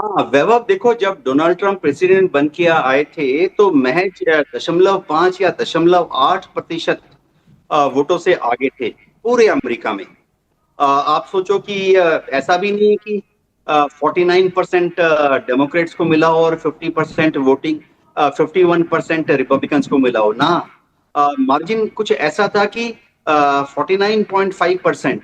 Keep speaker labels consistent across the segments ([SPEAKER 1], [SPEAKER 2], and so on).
[SPEAKER 1] हाँ वैभव, देखो जब डोनाल्ड ट्रंप प्रेसिडेंट बन के आए थे तो महज 0.5 या 0.8% वोटों से आगे थे पूरे अमेरिका में। आप सोचो कि ऐसा भी नहीं है कि 49% डेमोक्रेट्स को मिला हो और 50% वोटिंग 51% रिपब्लिकन्स को मिला हो ना। मार्जिन कुछ ऐसा था कि 49.5%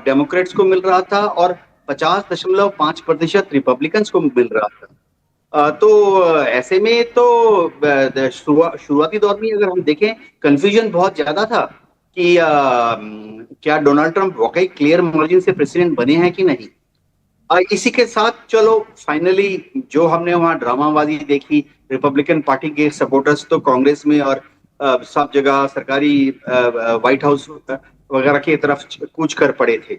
[SPEAKER 1] डेमोक्रेट्स को मिल रहा था और 50.5% रिपब्लिकन्स को मिल रहा था। तो ऐसे में तो शुरुआती दौर में अगर हम देखें, कंफ्यूजन बहुत ज्यादा था कि क्या डोनाल्ड ट्रंप वाकई क्लियर मार्जिन से प्रेसिडेंट बने हैं कि नहीं। इसी के साथ चलो फाइनली जो हमने वहां ड्रामाबाजी देखी, रिपब्लिकन पार्टी के सपोर्टर्स तो कांग्रेस में और सब जगह सरकारी व्हाइट हाउस वगैरह की तरफ कूच कर पड़े थे।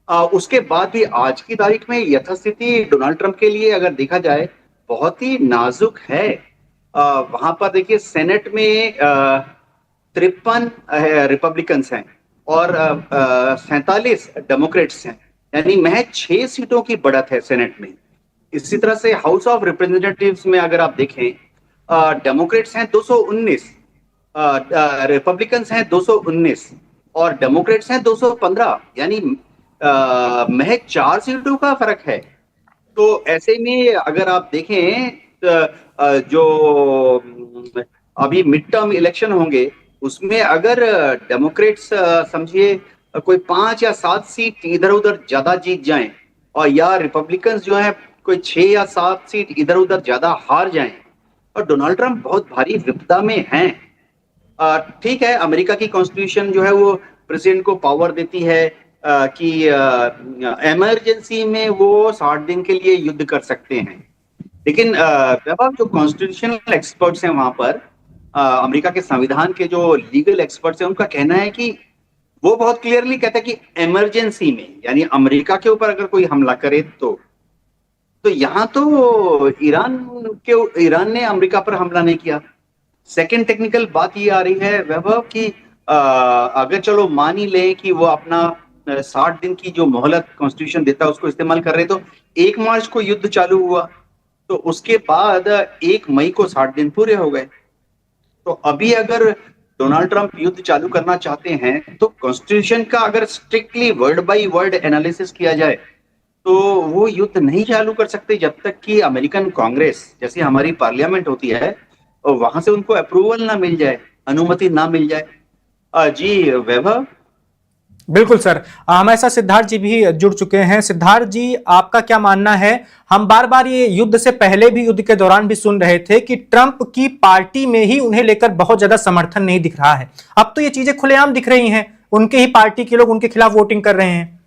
[SPEAKER 1] उसके बाद भी आज की तारीख में यथास्थिति डोनाल्ड ट्रंप के लिए अगर देखा जाए बहुत ही नाजुक है। वहां पर देखिए सेनेट में 53 रिपब्लिकन्स हैं और 47 डेमोक्रेट्स हैं, यानी महज 6 सीटों की बढ़त है सेनेट में। इसी तरह से हाउस ऑफ रिप्रेजेंटेटिव्स में अगर आप देखें, डेमोक्रेट्स हैं 219, रिपब्लिकन्स हैं 219 और डेमोक्रेट्स हैं 215, यानी महज 4 सीटों का फर्क है। तो ऐसे में अगर आप देखें जो अभी मिड टर्म इलेक्शन होंगे उसमें अगर डेमोक्रेट्स समझिए कोई 5 या 7 सीट इधर उधर ज्यादा जीत जाएं और या रिपब्लिकन्स जो है कोई 6 या 7 सीट इधर उधर ज्यादा हार जाएं और डोनाल्ड ट्रंप बहुत भारी विपदा में हैं। ठीक है, अमेरिका की कॉन्स्टिट्यूशन जो है वो प्रेसिडेंट को पावर देती है कि इमरजेंसी में वो 60 दिन के लिए युद्ध कर सकते हैं। लेकिन वैभव, जो कॉन्स्टिट्यूशनल एक्सपर्ट्स हैं वहां पर, अमेरिका के संविधान के जो लीगल एक्सपर्ट्स हैं, उनका कहना है कि वो बहुत क्लियरली कहता है कि इमरजेंसी में, यानी अमेरिका के ऊपर अगर कोई हमला करे तो यहाँ तो ईरान ने अमेरिका पर हमला नहीं किया। सेकंड टेक्निकल बात ये आ रही है वैभव कि अगर चलो मान ही लें कि वो अपना 60 दिन की जो मोहलत कॉन्स्टिट्यूशन देता है उसको इस्तेमाल कर रहे, तो 1 मार्च को युद्ध चालू हुआ तो उसके बाद 1 मई को 60 दिन पूरे हो गए। तो अभी अगर डोनाल्ड ट्रंप युद्ध चालू करना चाहते हैं तो कॉन्स्टिट्यूशन का अगर strictly word by word analysis किया जाए तो वो युद्ध नहीं चालू कर सकते जब तक कि अमेरिकन कांग्रेस जैसी हमारी पार्लियामेंट होती है और वहां से उनको अप्रूवल ना मिल जाए, अनुमति ना मिल जाए। जी वैभव।
[SPEAKER 2] बिल्कुल सर, हमारे साथ सिद्धार्थ जी भी जुड़ चुके हैं। सिद्धार्थ जी, आपका क्या मानना है? हम बार बार ये युद्ध से पहले भी, युद्ध के दौरान भी सुन रहे थे कि ट्रंप की पार्टी में ही उन्हें लेकर बहुत ज्यादा समर्थन नहीं दिख रहा है। अब तो ये चीजें खुलेआम दिख रही हैं, उनके ही पार्टी के लोग उनके खिलाफ वोटिंग कर रहे हैं।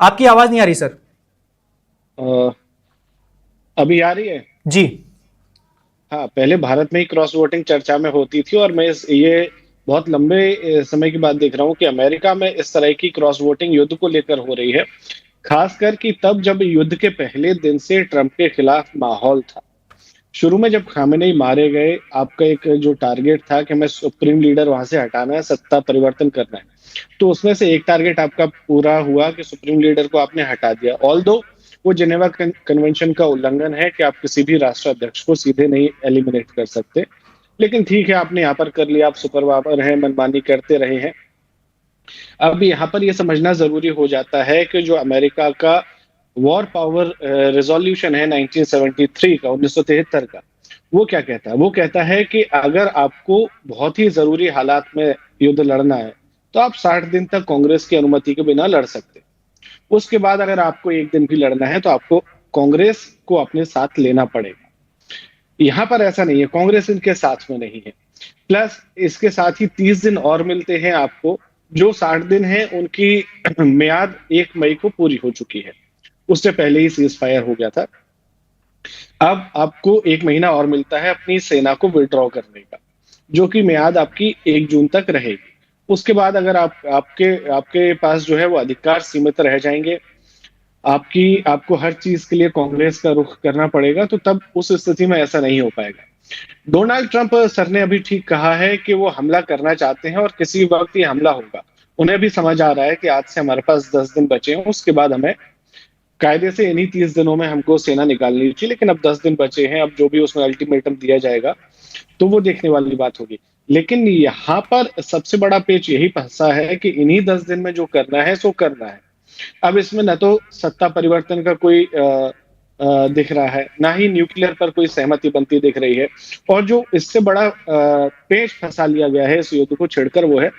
[SPEAKER 2] आपकी आवाज नहीं आ रही सर।
[SPEAKER 3] अभी आ रही है
[SPEAKER 2] जी।
[SPEAKER 3] हाँ, पहले भारत में ही क्रॉस वोटिंग चर्चा में होती थी और मैं ये बहुत लंबे समय की बात देख रहा हूँ कि अमेरिका में इस तरह की क्रॉस वोटिंग युद्ध को लेकर हो रही है। खासकर कि तब जब युद्ध के पहले दिन से ट्रंप के खिलाफ माहौल था। शुरू में जब खामेनेई मारे गए, आपका एक जो टारगेट था कि हमें सुप्रीम लीडर वहां से हटाना है, सत्ता परिवर्तन करना है, तो उसमें से एक टारगेट आपका पूरा हुआ कि सुप्रीम लीडर को आपने हटा दिया। ऑल्दो वो जेनेवा कन्वेंशन का उल्लंघन है कि आप किसी भी राष्ट्राध्यक्ष को सीधे नहीं एलिमिनेट कर सकते, लेकिन ठीक है, आपने यहाँ पर कर लिया, आप सुपर पावर हैं, मनमानी करते रहे हैं। अब यहाँ पर यह समझना जरूरी हो जाता है कि जो अमेरिका का वॉर पावर रेजोल्यूशन है 1973 का, 1973 का, वो क्या कहता है? वो कहता है कि अगर आपको बहुत ही जरूरी हालात में युद्ध लड़ना है तो आप 60 दिन तक कांग्रेस की अनुमति के बिना लड़ सकते। उसके बाद अगर आपको एक दिन भी लड़ना है तो आपको कांग्रेस को अपने साथ लेना पड़ेगा। यहां पर ऐसा नहीं है, कांग्रेस इनके साथ में नहीं है। प्लस इसके साथ ही 30 दिन और मिलते हैं आपको। जो 60 दिन है उनकी मियाद 1 मई को पूरी हो चुकी है, उससे पहले ही सीज फायर हो गया था। अब आपको 1 महीना और मिलता है अपनी सेना को विड्रॉ करने का, जो कि मियाद आपकी 1 जून तक रहेगी। उसके बाद अगर आपके पास जो है वो अधिकार सीमित रह जाएंगे, आपको हर चीज के लिए कांग्रेस का रुख करना पड़ेगा, तो तब उस स्थिति में ऐसा नहीं हो पाएगा। डोनाल्ड ट्रंप सर ने अभी ठीक कहा है कि वो हमला करना चाहते हैं और किसी वक्त ये हमला होगा। उन्हें भी समझ आ रहा है कि आज से हमारे पास 10 दिन बचे हैं, उसके बाद हमें कायदे से इन्हीं 30 दिनों में हमको सेना निकालनी चाहिए, लेकिन अब 10 दिन बचे हैं, अब जो भी उसमें अल्टीमेटम दिया जाएगा तो वो देखने वाली बात होगी। लेकिन यहाँ पर सबसे बड़ा पेच यही फंसा है कि इन्हीं 10 दिन में जो करना है सो करना है। अब इसमें न तो सत्ता परिवर्तन का कोई दिख रहा है, ना ही न्यूक्लियर पर कोई सहमति बनती दिख रही है, और जो इससे बड़ा पेच फंसा लिया गया है इस युद्ध को छिड़कर वो है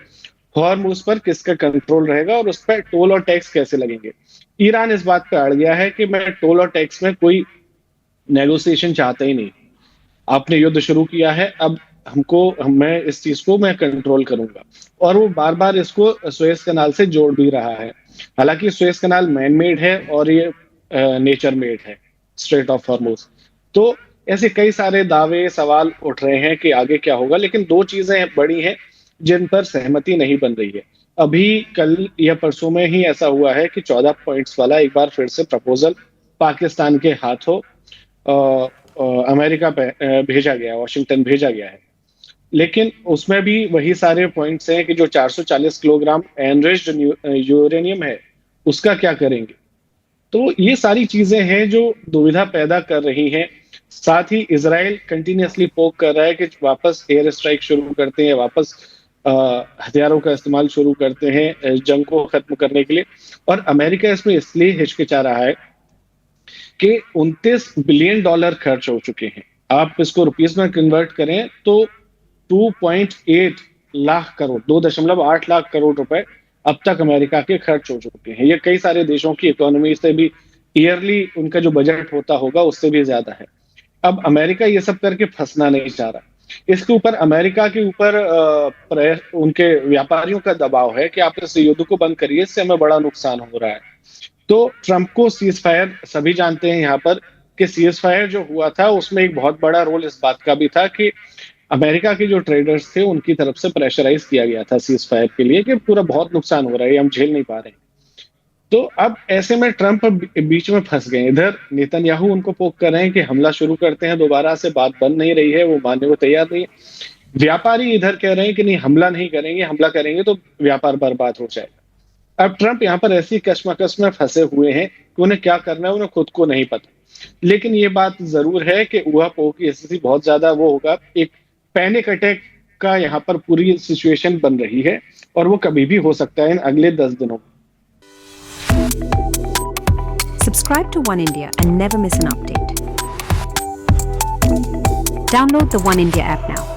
[SPEAKER 3] हॉर्मुज़ पर किसका कंट्रोल रहेगा और उस पर टोल और टैक्स कैसे लगेंगे। ईरान इस बात पे अड़ गया है कि मैं टोल और टैक्स में कोई नेगोशिएशन चाहता ही नहीं। आपने युद्ध शुरू किया है, अब मैं इस चीज को मैं कंट्रोल करूंगा, और वो बार बार इसको सुएज कनाल से जोड़ भी रहा है। हालांकि सुएज कनाल मैन मेड है और ये नेचर मेड है, स्ट्रेट ऑफ हॉर्मुज़। तो ऐसे कई सारे दावे सवाल उठ रहे हैं कि आगे क्या होगा, लेकिन दो चीजें बड़ी हैं जिन पर सहमति नहीं बन रही है। अभी कल या परसों में ही ऐसा हुआ है कि 14 पॉइंट्स वाला एक बार फिर से प्रपोजल पाकिस्तान के हाथों अमेरिका पे भेजा गया, वॉशिंगटन भेजा गया है। लेकिन उसमें भी वही सारे पॉइंट्स हैं कि जो 440 किलोग्राम एनरिच्ड यूरेनियम है उसका क्या करेंगे। तो ये सारी चीजें हैं जो दुविधा पैदा कर रही हैं। साथ ही इजराइल कंटिन्यूअसली पोक कर रहा है कि वापस एयर स्ट्राइक शुरू करते हैं, वापस हथियारों का इस्तेमाल शुरू करते हैं जंग को खत्म करने के लिए। और अमेरिका इसमें इसलिए हिचकिचा रहा है कि 29 बिलियन डॉलर खर्च हो चुके हैं। आप इसको रुपीस में कन्वर्ट करें तो 2.8 लाख करोड़, 2.8 लाख करोड़ रुपए अब तक अमेरिका के खर्च हो चुके हैं। ये कई सारे देशों की इकोनॉमी से भी ईयरली उनका जो बजट होता होगा उससे भी ज्यादा है। अब अमेरिका ये सब करके फंसना नहीं चाह रहा। इसके ऊपर अमेरिका के ऊपर उनके व्यापारियों का दबाव है कि आप इस युद्ध को बंद करिए, इससे हमें बड़ा नुकसान हो रहा है। तो ट्रंप को सीज फायर, सभी जानते हैं यहाँ पर कि सीज फायर जो हुआ था उसमें एक बहुत बड़ा रोल इस बात का भी था कि अमेरिका के जो ट्रेडर्स थे उनकी तरफ से प्रेशराइज किया गया था सीज फायर के लिए कि पूरा बहुत नुकसान हो रहा है, हम झेल नहीं पा रहे हैं। तो अब ऐसे में ट्रंप बीच में फंस गए। इधर नेतन्याहू उनको पोक कर रहे हैं कि हमला शुरू करते हैं, दोबारा से बात बन नहीं रही है, वो मानने को तैयार नहीं है। व्यापारी इधर कह रहे हैं कि नहीं हमला नहीं करेंगे, हमला करेंगे तो व्यापार बर्बाद हो जाएगा। अब ट्रंप यहाँ पर ऐसी कश्मकश में फंसे हुए हैं कि उन्हें क्या करना है उन्हें खुद को नहीं पता। लेकिन ये बात जरूर है कि ऊहापोह की स्थिति बहुत ज्यादा वो होगा, एक पैनिक अटैक का यहाँ पर पूरी सिचुएशन बन रही है और वो कभी भी हो सकता है इन अगले 10 दिनों में।
[SPEAKER 4] Subscribe to One India and never miss an update. Download the One India app now.